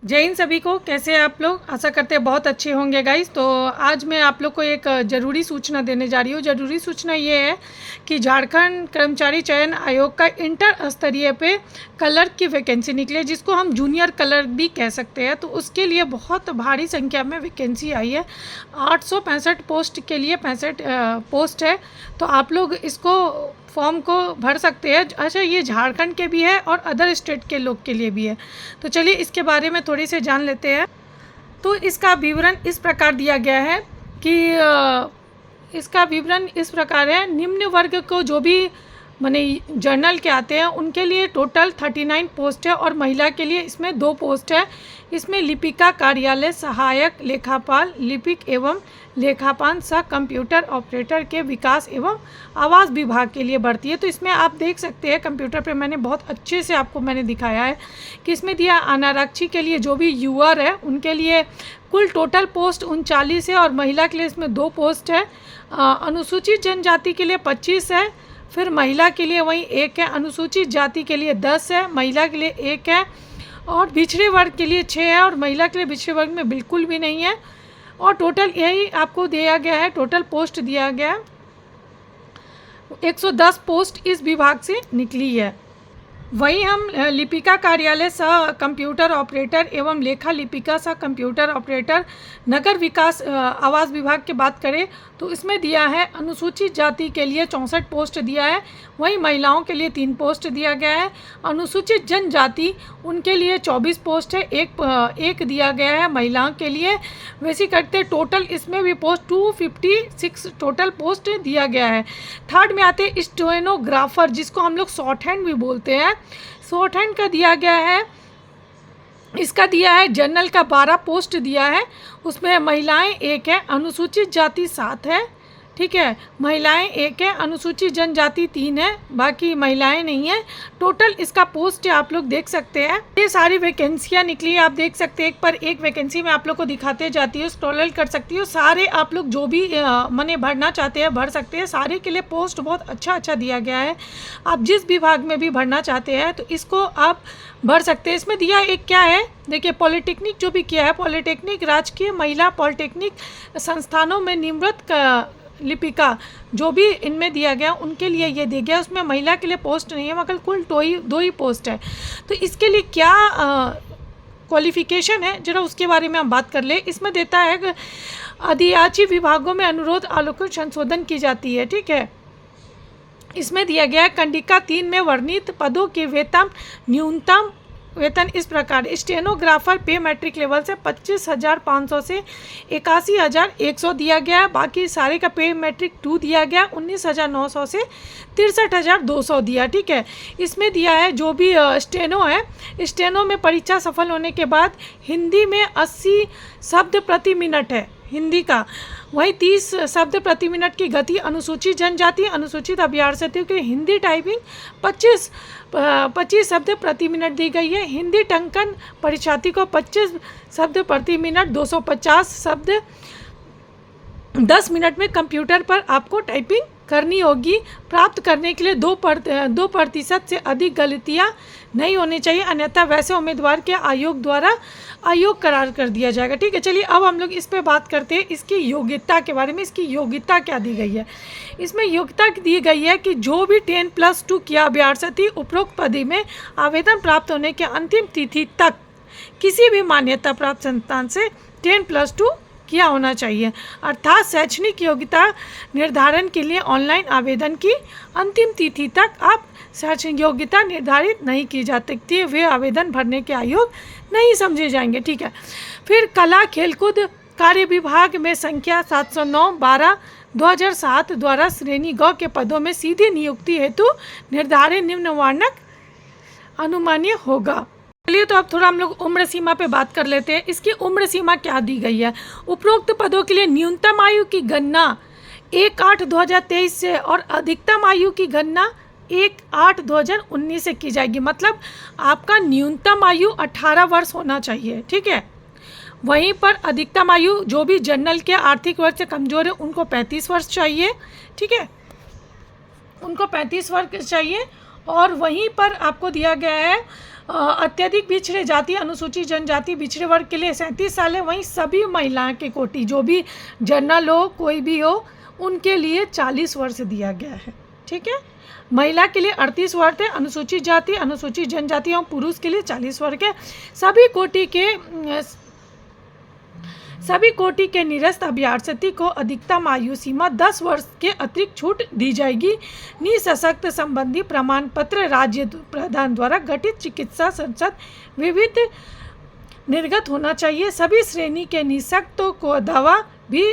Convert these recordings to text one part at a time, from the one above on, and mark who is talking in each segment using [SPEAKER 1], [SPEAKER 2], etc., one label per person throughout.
[SPEAKER 1] जय हिंद सभी को। कैसे हैं आप लोग? आशा करते हैं बहुत अच्छे होंगे गाइस। तो आज मैं आप लोग को एक ज़रूरी सूचना देने जा रही हूँ। ज़रूरी सूचना ये है कि झारखंड कर्मचारी चयन आयोग का इंटर स्तरीय पे कलर की वैकेंसी निकली है, जिसको हम जूनियर कलर भी कह सकते हैं। तो उसके लिए बहुत भारी संख्या में वैकेंसी आई है। 865 पोस्ट के लिए 65 पोस्ट है। तो आप लोग इसको फॉर्म को भर सकते हैं। अच्छा, ये झारखंड के भी है और अदर स्टेट के लोग के लिए भी है। तो चलिए इसके बारे में थोड़ी सी जान लेते हैं। तो इसका विवरण इस प्रकार दिया गया है कि इसका विवरण इस प्रकार है। निम्न वर्ग को जो भी माने जर्नल के आते हैं उनके लिए टोटल 39 पोस्ट है और महिला के लिए इसमें 2 पोस्ट है। इसमें लिपिका कार्यालय सहायक लेखापाल लिपिक एवं लेखापाल सह कंप्यूटर ऑपरेटर के विकास एवं आवास विभाग के लिए भर्ती है। तो इसमें आप देख सकते हैं कंप्यूटर पे मैंने बहुत अच्छे से आपको मैंने दिखाया है कि इसमें दिया अनारक्षी के लिए जो भी यूआर है उनके लिए कुल टोटल पोस्ट 39 है और महिला के लिए इसमें 2 पोस्ट है। अनुसूचित जनजाति के लिए 25 है, फिर महिला के लिए वहीं 1 है। अनुसूचित जाति के लिए 10 है, महिला के लिए 1 है। और पिछड़े वर्ग के लिए 6 है और महिला के लिए पिछड़े वर्ग में बिल्कुल भी नहीं है। और टोटल यही आपको दिया गया है, टोटल पोस्ट दिया गया है 110 पोस्ट इस विभाग से निकली है। वहीं हम लिपिका कार्यालय सह कंप्यूटर ऑपरेटर एवं लेखा लिपिका सह कंप्यूटर ऑपरेटर नगर विकास आवास विभाग की बात करें तो इसमें दिया है अनुसूचित जाति के लिए 64 पोस्ट दिया है। वहीं महिलाओं के लिए 3 पोस्ट दिया गया है। अनुसूचित जनजाति उनके लिए 24 पोस्ट है, एक दिया गया है महिलाओं के लिए। वैसे करते टोटल इसमें भी पोस्ट 256 टोटल पोस्ट दिया गया है। थर्ड में आते स्टेनोग्राफर, जिसको हम लोग शॉर्ट हैंड भी बोलते हैं। शॉर्ट हैंड का दिया गया है, इसका दिया है जनरल का 12 पोस्ट दिया है। उसमें महिलाएं 1 है, अनुसूचित जाति 7 है, ठीक है। महिलाएं 1 है, अनुसूचित जनजाति 3 है, बाकी महिलाएं नहीं है। टोटल इसका पोस्ट आप लोग देख सकते हैं। ये सारी वैकेंसियां निकली है, आप देख सकते हैं। एक पर एक वैकेंसी में आप लोग को दिखाते जाती है, स्क्रॉल कर सकती हो। सारे आप लोग जो भी मने भरना चाहते हैं भर सकते हैं। सारे के लिए पोस्ट बहुत अच्छा दिया गया है। आप जिस विभाग में भी भरना चाहते हैं तो इसको आप भर सकते हैं। इसमें दिया एक क्या है, देखिए पॉलिटेक्निक जो भी किया है, पॉलिटेक्निक राजकीय महिला पॉलिटेक्निक संस्थानों में निवृत्त लिपिका जो भी इनमें दिया गया उनके लिए ये दिया गया। उसमें महिला के लिए पोस्ट नहीं है, मगर कुल 2 ही पोस्ट है। तो इसके लिए क्या क्वालिफिकेशन है जरा उसके बारे में हम बात कर ले। इसमें देता है कि अधियाची विभागों में अनुरोध आलोकन संशोधन की जाती है, ठीक है। इसमें दिया गया है कंडिका 3 में वर्णित पदों के वेतन न्यूनतम वेतन इस प्रकार। स्टेनोग्राफर पे मैट्रिक लेवल से 25,500 से 81,100 दिया गया है। बाकी सारे का पे मैट्रिक 2 दिया गया, 19,900 से 63,200 दिया, ठीक है। इसमें दिया है जो भी स्टेनो है, स्टेनो में परीक्षा सफल होने के बाद हिंदी में 80 शब्द प्रति मिनट है हिंदी का। वहीं 30 शब्द प्रति मिनट की गति। अनुसूचित जनजाति अनुसूचित अभ्यर्थियों के हिंदी टाइपिंग 25 शब्द प्रति मिनट दी गई है। हिंदी टंकन परीक्षार्थी को 25 शब्द प्रति मिनट 250 शब्द 10 मिनट में कंप्यूटर पर आपको टाइपिंग करनी होगी। प्राप्त करने के लिए 2% से अधिक गलतियां नहीं होनी चाहिए, अन्यथा वैसे उम्मीदवार के आयोग द्वारा आयोग करार कर दिया जाएगा, ठीक है। चलिए अब हम लोग इस पे बात करते हैं इसकी योग्यता के बारे में। इसकी योग्यता क्या दी गई है? इसमें योग्यता दी गई है कि जो भी 10+2 किया अभ्यर्थी उपरोक्त पद में आवेदन प्राप्त होने के अंतिम तिथि तक किसी भी मान्यता प्राप्त संस्थान से 10+2 किया होना चाहिए। अर्थात शैक्षणिक योग्यता निर्धारण के लिए ऑनलाइन आवेदन की अंतिम तिथि तक आप शैक्षणिक योग्यता निर्धारित नहीं की जा सकती है, वे आवेदन भरने के आयोग नहीं समझे जाएंगे, ठीक है। फिर कला खेलकूद कार्य विभाग में संख्या 709/12/2007 द्वारा श्रेणी ग के पदों में सीधी नियुक्ति हेतु निर्धारित निम्न मानक अनुमान्य होगा। चलिए तो अब थोड़ा हम लोग उम्र सीमा पे बात कर लेते हैं। इसकी उम्र सीमा क्या दी गई है? उपरोक्त पदों के लिए न्यूनतम आयु की गणना 1/8/2023 से और अधिकतम आयु की गणना 1/8/2019 से की जाएगी। मतलब आपका न्यूनतम आयु 18 वर्ष होना चाहिए, ठीक है। वहीं पर अधिकतम आयु जो भी जनरल के आर्थिक वर्ग से कमजोर है उनको 35 वर्ष चाहिए, ठीक है, उनको 35 वर्ष चाहिए। और वहीं पर आपको दिया गया है अत्यधिक पिछड़े जाति अनुसूचित जनजाति पिछड़े वर्ग के लिए 37 साल है। वहीं सभी महिलाओं के कोटि जो भी जनरल हो कोई भी हो उनके लिए 40 वर्ष दिया गया है। ठीक है, महिला के लिए 38 वर्ष है, अनुसूचित जाति अनुसूचित जनजाति और पुरुष के लिए 40 वर्ष है। सभी कोटि के निरस्त अभ्यर्थी को अधिकतम आयु सीमा 10 वर्ष के अतिरिक्त छूट दी जाएगी। निःशक्त संबंधी प्रमाण पत्र राज्य प्रधान द्वारा गठित चिकित्सा संसद विविध निर्गत होना चाहिए। सभी श्रेणी के निःशक्तों को दवा भी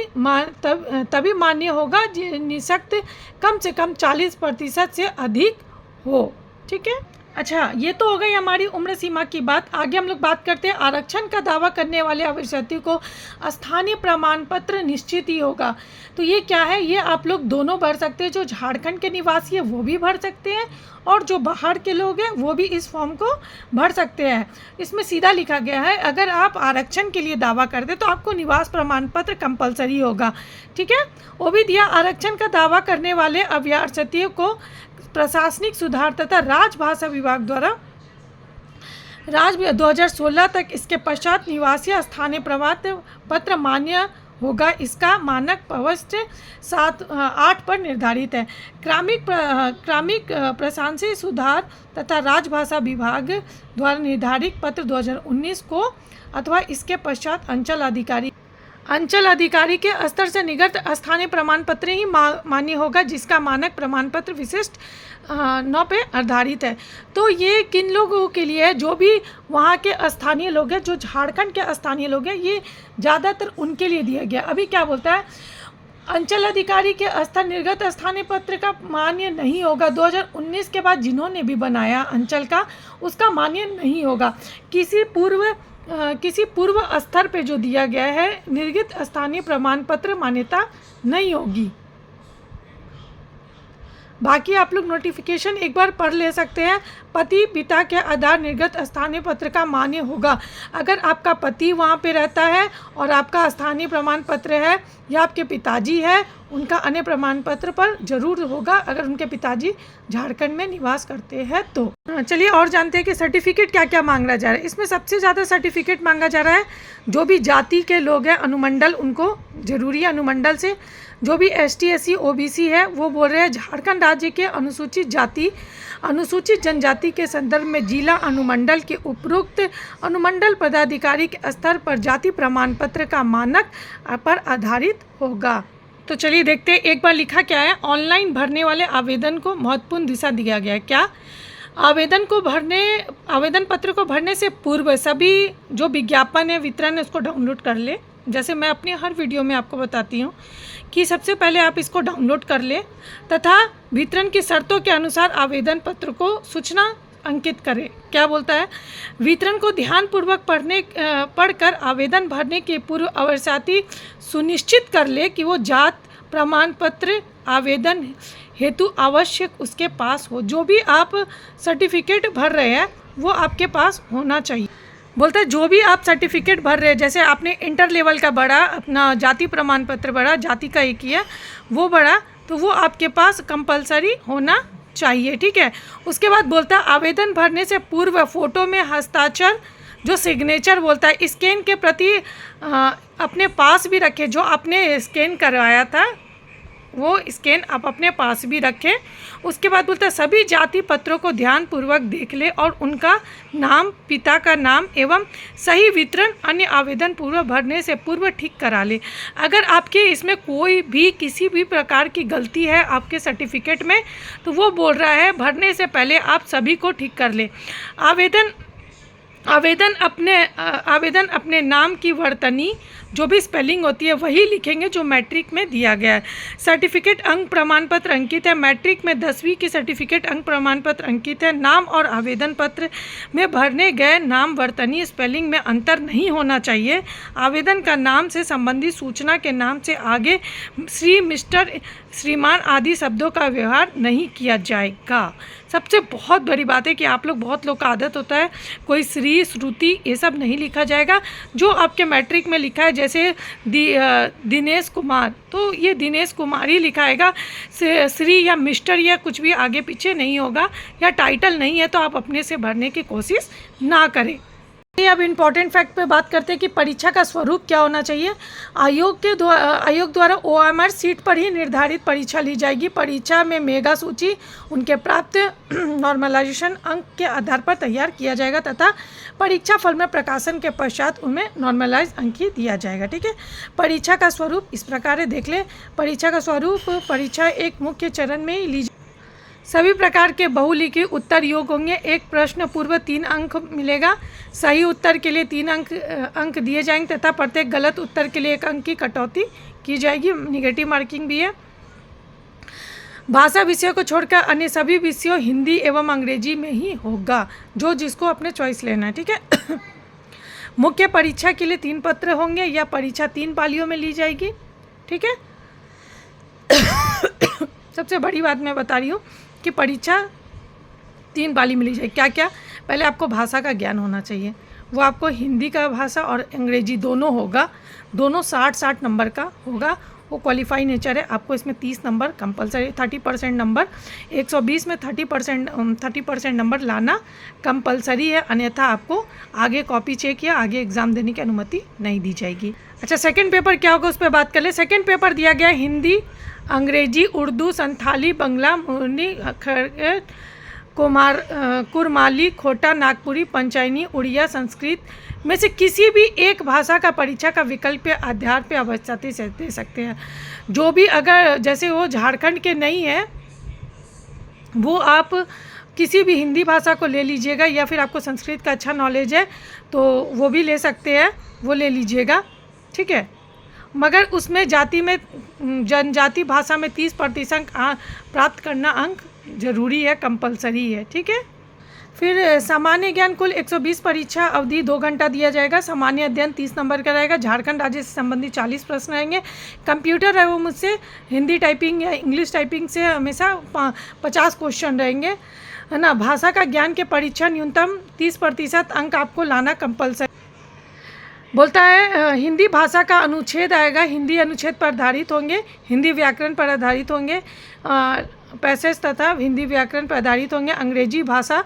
[SPEAKER 1] तभी मान्य होगा निःशक्त कम से कम 40% से अधिक हो। ठीक है, अच्छा ये तो हो गई हमारी उम्र सीमा की बात। आगे हम लोग बात करते हैं आरक्षण का दावा करने वाले अभ्यर्थी को स्थानीय प्रमाण पत्र निश्चित ही होगा। तो ये क्या है, ये आप लोग दोनों भर सकते हैं, जो झारखंड के निवासी है वो भी भर सकते हैं और जो बाहर के लोग हैं वो भी इस फॉर्म को भर सकते हैं। इसमें सीधा लिखा गया है अगर आप आरक्षण के लिए दावा करते तो आपको निवास प्रमाण पत्र कंपलसरी होगा। ठीक है, वो भी दिया आरक्षण का दावा करने वाले अभ्यर्थियों को प्रशासनिक सुधार तथा राजभाषा विभाग द्वारा 2016 तक इसके पश्चात निवासी स्थानीय प्रमाण पत्र मान्य होगा। इसका मानक प्रविष्टि 8 पर निर्धारित है। क्रमिक प्रशासनिक सुधार तथा राजभाषा विभाग द्वारा निर्धारित पत्र 2019 को अथवा इसके पश्चात अंचल अधिकारी के स्तर से निर्गत स्थानीय प्रमाण पत्र ही मान्य होगा, जिसका मानक प्रमाण पत्र विशिष्ट 9 पे आधारित है। तो ये किन लोगों के लिए है, जो भी वहाँ के स्थानीय लोग हैं, जो झारखंड के स्थानीय लोग हैं, ये ज़्यादातर उनके लिए दिया गया। अभी क्या बोलता है, अंचल अधिकारी के स्तर निर्गत स्थानीय पत्र का मान्य नहीं होगा। 2019 के बाद जिन्होंने भी बनाया अंचल का, उसका मान्य नहीं होगा। किसी पूर्व स्तर पे जो दिया गया है निर्गत स्थानीय प्रमाण पत्र मान्यता नहीं होगी। बाकी आप लोग नोटिफिकेशन एक बार पढ़ ले सकते हैं। पति पिता के आधार निर्गत स्थानीय पत्र का मान्य होगा। अगर आपका पति वहाँ पे रहता है और आपका स्थानीय प्रमाण पत्र है, या आपके पिताजी है, उनका अन्य प्रमाण पत्र पर जरूर होगा अगर उनके पिताजी झारखंड में निवास करते हैं तो। चलिए और जानते हैं कि सर्टिफिकेट क्या क्या मांगा जा रहा है। इसमें सबसे ज़्यादा सर्टिफिकेट मांगा जा रहा है जो भी जाति के लोग हैं, अनुमंडल, उनको जरूरी है अनुमंडल से। जो भी ST SC OBC है वो बोल रहे हैं झारखंड राज्य के अनुसूचित जाति अनुसूचित जनजाति के संदर्भ में जिला अनुमंडल के उपरोक्त अनुमंडल पदाधिकारी के स्तर पर जाति प्रमाण पत्र का मानक पर आधारित होगा। तो चलिए देखते हैं एक बार लिखा क्या है। ऑनलाइन भरने वाले आवेदन को महत्वपूर्ण दिशा दिया गया है। क्या, आवेदन पत्र को भरने से पूर्व सभी जो विज्ञापन है, वितरण है, उसको डाउनलोड कर ले। जैसे मैं अपने हर वीडियो में आपको बताती हूँ कि सबसे पहले आप इसको डाउनलोड कर ले तथा वितरण की शर्तों के अनुसार आवेदन पत्र को सूचना अंकित करें। क्या बोलता है, वितरण को ध्यानपूर्वक पढ़कर आवेदन भरने के पूर्व अभ्यर्थी सुनिश्चित कर ले कि वो जात प्रमाण पत्र आवेदन हेतु आवश्यक उसके पास हो। जो भी आप सर्टिफिकेट भर रहे हैं वो आपके पास होना चाहिए। बोलता है जो भी आप सर्टिफिकेट भर रहे हैं, जैसे आपने इंटर लेवल का बड़ा अपना जाति प्रमाण पत्र बड़ा, जाति का एक ही है वो बड़ा, तो वो आपके पास कंपलसरी होना चाहिए। ठीक है, उसके बाद बोलता है आवेदन भरने से पूर्व फोटो में हस्ताक्षर जो सिग्नेचर बोलता है स्कैन के प्रति अपने पास भी रखें। जो आपने स्कैन करवाया था वो स्कैन आप अपने पास भी रखें। उसके बाद बोलता है सभी जाति पत्रों को ध्यानपूर्वक देख ले और उनका नाम, पिता का नाम एवं सही वितरण अन्य आवेदन पूर्व भरने से पूर्व ठीक करा ले। अगर आपके इसमें कोई भी किसी भी प्रकार की गलती है आपके सर्टिफिकेट में, तो वो बोल रहा है भरने से पहले आप सभी को ठीक कर ले। आवेदन अपने नाम की वर्तनी जो भी स्पेलिंग होती है वही लिखेंगे जो मैट्रिक में दिया गया है। सर्टिफिकेट अंक प्रमाण पत्र अंकित है। मैट्रिक में 10वीं की सर्टिफिकेट अंक प्रमाण पत्र अंकित है। नाम और आवेदन पत्र में भरने गए नाम वर्तनी स्पेलिंग में अंतर नहीं होना चाहिए। आवेदन का नाम से संबंधित सूचना के नाम से आगे श्री, मिस्टर, श्रीमान आदि शब्दों का व्यवहार नहीं किया जाएगा। सबसे बहुत बड़ी बात है कि आप लोग, बहुत लोग का आदत होता है कोई श्री श्रुति ये सब नहीं लिखा जाएगा। जो आपके मैट्रिक में लिखा है जैसे दिनेश कुमार, तो ये दिनेश कुमार ही लिखाएगा, श्री या मिस्टर या कुछ भी आगे पीछे नहीं होगा, या टाइटल नहीं है तो आप अपने से भरने की कोशिश ना करें। अब इम्पॉर्टेंट फैक्ट पे बात करते हैं कि परीक्षा का स्वरूप क्या होना चाहिए। आयोग द्वारा OMR सीट पर ही निर्धारित परीक्षा ली जाएगी। परीक्षा में मेगा सूची उनके प्राप्त नॉर्मलाइजेशन अंक के आधार पर तैयार किया जाएगा तथा परीक्षा फल में प्रकाशन के पश्चात उनमें नॉर्मलाइज अंक ही दिया जाएगा। ठीक है, परीक्षा का स्वरूप इस प्रकार है, देख ले। परीक्षा का स्वरूप, परीक्षा एक मुख्य चरण में ही ली, सभी प्रकार के बहुलिखित उत्तर योग होंगे। एक प्रश्न पूर्व 3 अंक मिलेगा, सही उत्तर के लिए 3 अंक दिए जाएंगे तथा प्रत्येक गलत उत्तर के लिए 1 अंक की कटौती की जाएगी, निगेटिव मार्किंग भी है। भाषा विषयों को छोड़कर अन्य सभी विषयों हिंदी एवं अंग्रेजी में ही होगा, जो जिसको अपने चॉइस लेना है। ठीक है। मुख्य परीक्षा के लिए 3 पत्र होंगे, या परीक्षा 3 पालियों में ली जाएगी। ठीक है। सबसे बड़ी बात मैं बता रही हूँ कि परीक्षा 3 पाली में ली जाएगी। क्या क्या? पहले आपको भाषा का ज्ञान होना चाहिए, वो आपको हिंदी का भाषा और अंग्रेजी दोनों होगा, दोनों 60 नंबर का होगा। वो क्वालिफाई नेचर है, आपको इसमें 30 नंबर कंपलसरी, 30% नंबर, 120 में 30% नंबर लाना कंपलसरी है, अन्यथा आपको आगे कॉपी चेक या आगे एग्ज़ाम देने की अनुमति नहीं दी जाएगी। अच्छा, सेकंड पेपर क्या होगा उस पर बात कर ले। सेकंड पेपर दिया गया हिंदी, अंग्रेजी, उर्दू, संथाली, बंगला, मुर्नी, कुरमाली, खोटा, नागपुरी, पंचायनी, उड़िया, संस्कृत में से किसी भी एक भाषा का परीक्षा का विकल्प के आधार पे अवस्थिति से दे सकते हैं। जो भी, अगर जैसे वो झारखंड के नहीं है, वो आप किसी भी हिंदी भाषा को ले लीजिएगा, या फिर आपको संस्कृत का अच्छा नॉलेज है तो वो भी ले सकते हैं, वो ले लीजिएगा। ठीक है, मगर उसमें जाति में, जनजाति भाषा में 30% प्राप्त करना अंक जरूरी है, कंपलसरी है। ठीक है। फिर सामान्य ज्ञान कुल 120 परीक्षा अवधि 2 घंटा दिया जाएगा। सामान्य अध्ययन 30 नंबर का रहेगा। झारखंड राज्य से संबंधित 40 प्रश्न रहेंगे। कंप्यूटर एवं मुझसे हिंदी टाइपिंग या इंग्लिश टाइपिंग से हमेशा 50 क्वेश्चन रहेंगे, है ना। भाषा का ज्ञान के परीक्षा न्यूनतम 30% अंक आपको लाना कंपलसरी। बोलता है हिंदी भाषा का अनुच्छेद आएगा, हिंदी अनुच्छेद पर आधारित होंगे, हिंदी व्याकरण पर आधारित होंगे, पैसेज तथा हिंदी व्याकरण पर आधारित होंगे। अंग्रेजी भाषा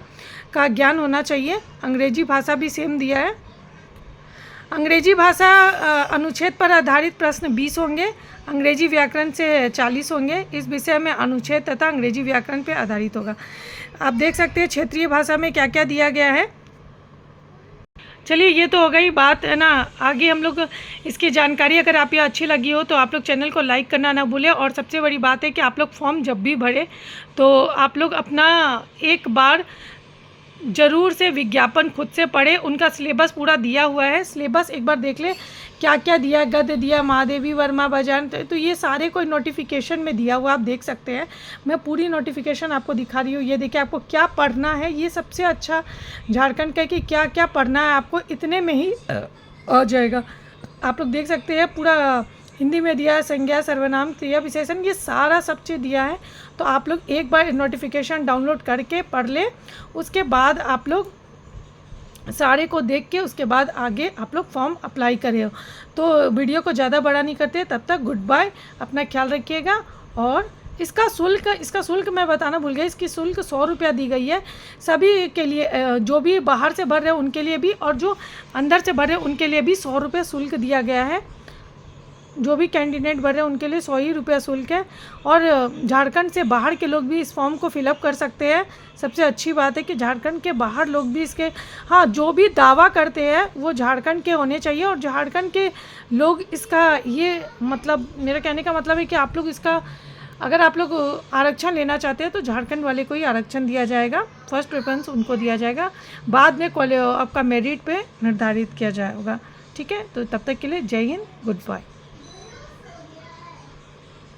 [SPEAKER 1] का ज्ञान होना चाहिए, अंग्रेजी भाषा भी सेम दिया है। अंग्रेजी भाषा अनुच्छेद पर आधारित प्रश्न 20 होंगे, अंग्रेजी व्याकरण से 40 होंगे। इस विषय में अनुच्छेद तथा अंग्रेजी व्याकरण पर आधारित होगा। आप देख सकते हैं क्षेत्रीय भाषा में क्या क्या दिया गया है। चलिए, ये तो हो गई बात, है ना। आगे हम लोग इसकी जानकारी, अगर आप ये अच्छी लगी हो तो आप लोग चैनल को लाइक करना ना भूलें। और सबसे बड़ी बात है कि आप लोग फॉर्म जब भी भरें तो आप लोग अपना एक बार ज़रूर से विज्ञापन खुद से पढ़े। उनका सिलेबस पूरा दिया हुआ है, सिलेबस एक बार देख ले क्या क्या दिया, गद्य दिया, महादेवी वर्मा बजान, तो ये सारे कोई नोटिफिकेशन में दिया हुआ, आप देख सकते हैं। मैं पूरी नोटिफिकेशन आपको दिखा रही हूँ। ये देखिए आपको क्या पढ़ना है, ये सबसे अच्छा झारखंड का कि क्या क्या पढ़ना है आपको, इतने में ही आ जाएगा। आप लोग देख सकते हैं पूरा हिंदी में दिया है, संज्ञा, सर्वनाम, क्रिया, विशेषण, ये सारा सब चीज़ दिया है। तो आप लोग एक बार नोटिफिकेशन डाउनलोड करके पढ़ ले, उसके बाद आप लोग सारे को देख के उसके बाद आगे आप लोग फॉर्म अप्लाई करें। तो वीडियो को ज़्यादा बड़ा नहीं करते, तब तक गुड बाय, अपना ख्याल रखिएगा। और इसका शुल्क मैं बताना भूल गया, इसकी शुल्क 100 रुपया दी गई है सभी के लिए, जो भी बाहर से भर रहे हैं उनके लिए भी, और जो अंदर से भर रहे हैं उनके लिए भी 100 रुपये शुल्क दिया गया है। जो भी कैंडिडेट भर रहे हैं उनके लिए 100 ही रुपया शुल्क है। और झारखंड से बाहर के लोग भी इस फॉर्म को फिलअप कर सकते हैं। सबसे अच्छी बात है कि झारखंड के बाहर लोग भी इसके, हाँ, जो भी दावा करते हैं वो झारखंड के होने चाहिए। और झारखंड के लोग इसका, ये मतलब मेरा कहने का मतलब है कि आप लोग इसका, अगर आप लोग आरक्षण लेना चाहते हैं तो झारखंड वाले को ही आरक्षण दिया जाएगा, फर्स्ट प्रेफरेंस उनको दिया जाएगा, बाद में आपका मेरिट पे निर्धारित किया जाएगा। ठीक है, तो तब तक के लिए जय हिंद, गुड बाय।